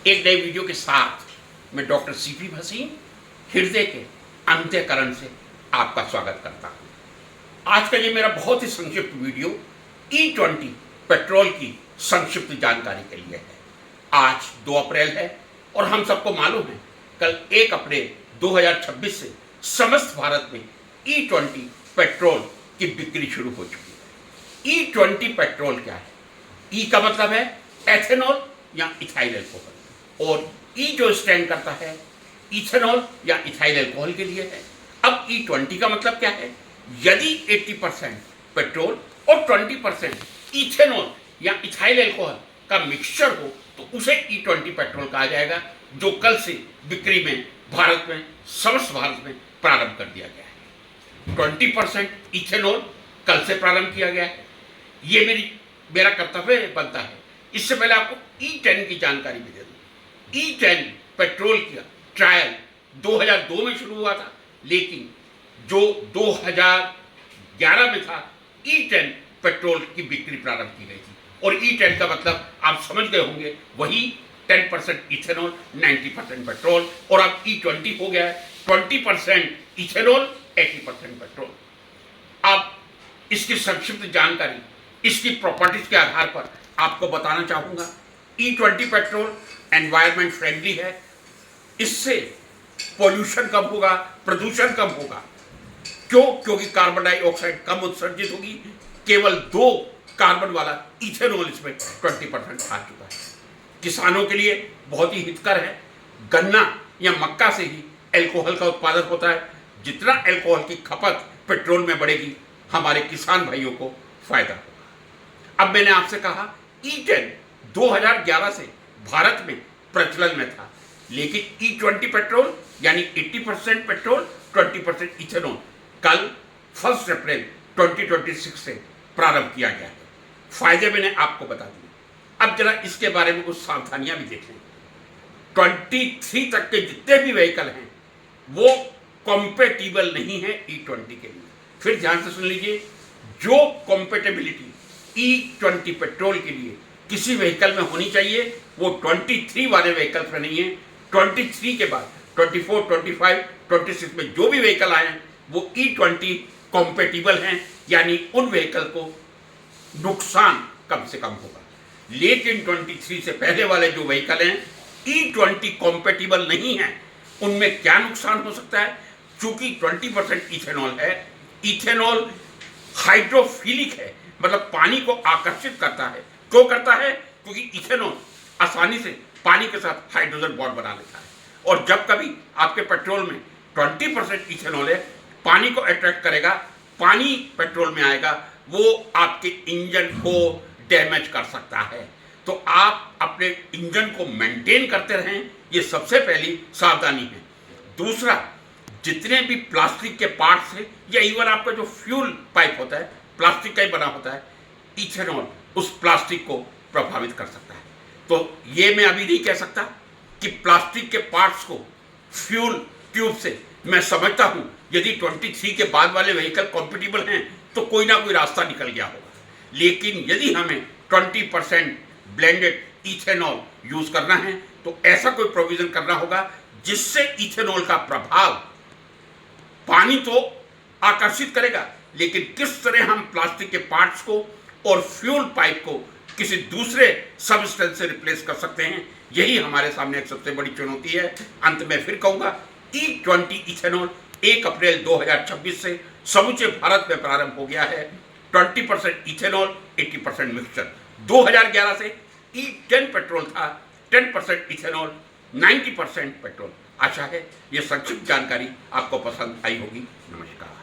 एक नई वीडियो के साथ मैं डॉक्टर सीपी भसीन हृदय के अंत्यकरण से आपका स्वागत करता हूं। आज का ये मेरा बहुत ही संक्षिप्त वीडियो E20 पेट्रोल की संक्षिप्त जानकारी के लिए है। आज 2 अप्रैल है और हम सबको मालूम है कल 1 अप्रैल 2026 से समस्त भारत में E20 पेट्रोल की बिक्री शुरू हो चुकी है। E20 पेट्रोल क्या है? E का मतलब है एथेनॉल या इथाइल अल्कोहल और E जो स्टैंड करता है इथेनॉल या इथाइल अल्कोहल के लिए है। अब E20 का मतलब क्या है? यदि 80% पेट्रोल और 20% इथेनॉल या इथाइल अल्कोहल का मिक्सचर हो तो उसे E20 पेट्रोल कहा जाएगा, जो कल से बिक्री में भारत में समस्त भारत में प्रारंभ कर दिया गया है। 20% इथेनॉल कल से प्रारंभ किया गया है। ये मेरा कर्तव्य बनता है। इससे पहले आपको E10 की जानकारी भी दे दूं। E10 पेट्रोल का ट्रायल 2002 में शुरू हुआ था, लेकिन जो 2011 में था E10 पेट्रोल की बिक्री प्रारंभ की गई थी। और E10 का मतलब आप समझ गए होंगे, वही 10% इथेनॉल 90% पेट्रोल। और अब E20 हो गया है 20% इथेनॉल 80% पेट्रोल। अब इसकी संक्षिप्त जानकारी इसकी प्रॉपर्टीज के आधार पर आपको बताना चाहूंगा। E20 पेट्रोल एनवायरमेंट फ्रेंडली है। इससे पोल्यूशन कम होगा, प्रदूषण कम होगा। क्योंकि कार्बन डाइऑक्साइड कम उत्सर्जित होगी। केवल 2 कार्बन वाला इथेनॉल इसमें 20% आ चुका है। किसानों के लिए बहुत ही हितकर है। गन्ना या मक्का से ही अल्कोहल का उत्पादन होता है। जितना अल्कोहल की खपत पेट्रोल में बढ़ेगी, हमारे किसान भाइयों को फायदा होगा। अब मैंने आपसे कहा E10 2011 से भारत में प्रचलन में था, लेकिन E20 पेट्रोल यानी 80% पेट्रोल 20% इथेनॉल कल 1 अप्रैल 2026 से प्रारंभ किया गया है। फायदे मैंने आपको बता दिए। अब जरा इसके बारे में कुछ सावधानियां भी देख लें। 23 तक के जितने भी व्हीकल हैं वो कॉम्पेटिबल नहीं है E20 के लिए। फिर ध्यान से सुन लीजिए, जो कॉम्पेटेबिलिटी E20 पेट्रोल के लिए किसी व्हीकल में होनी चाहिए वो 23 वाले व्हीकल्स में नहीं है। 23 के बाद 24, 25, 26 में जो भी व्हीकल आए हैं वो E20 कॉम्पेटिबल हैं, यानी उन व्हीकल को नुकसान कम से कम होगा। लेकिन 23 से पहले वाले जो व्हीकल हैं E20 कॉम्पेटिबल नहीं है, उनमें क्या नुकसान हो सकता है? चूंकि 20% इथेनॉल है, इथेनॉल हाइड्रोफिलिक है, मतलब पानी को आकर्षित करता है। क्यों करता है? क्योंकि इथेनॉल आसानी से पानी के साथ हाइड्रोजन बॉन्ड बना लेता है। और जब कभी आपके पेट्रोल में 20% इथेनॉल है, पानी को अट्रैक्ट करेगा, पानी पेट्रोल में आएगा, वो आपके इंजन को डैमेज कर सकता है। तो आप अपने इंजन को मेंटेन करते रहें, ये सबसे पहली सावधानी है। दूसरा, जितने भी प्लास्टिक के पार्ट्स हैं या इवन आपका जो फ्यूल पाइप होता है प्लास्टिक का ही बना होता है, इथेनॉल उस प्लास्टिक को प्रभावित कर सकता है। तो ये मैं अभी नहीं कह सकता कि प्लास्टिक के पार्ट्स को फ्यूल ट्यूब से, मैं समझता हूं यदि 23 के बाद वाले व्हीकल कॉम्पेटिबल हैं तो कोई ना कोई रास्ता निकल गया होगा। लेकिन यदि हमें 20% ब्लेंडेड इथेनॉल यूज करना है तो ऐसा कोई प्रोविजन करना होगा जिससे इथेनॉल का प्रभाव पानी तो आकर्षित करेगा, लेकिन किस तरह हम प्लास्टिक के पार्ट्स को और फ्यूल पाइप को किसी दूसरे सबस्टेंस से रिप्लेस कर सकते हैं, यही हमारे सामने एक सबसे बड़ी चुनौती है। अंत में फिर कहूंगा, E20 इथेनॉल 1 अप्रैल 2026 से समूचे भारत में प्रारंभ हो गया है। 20% इथेनॉल 80% मिक्सचर। 2011 से E10 पेट्रोल था, 10% इथेनॉल 90% पेट्रोल। आशा है ये संक्षिप्त जानकारी आपको पसंद आई होगी। नमस्कार।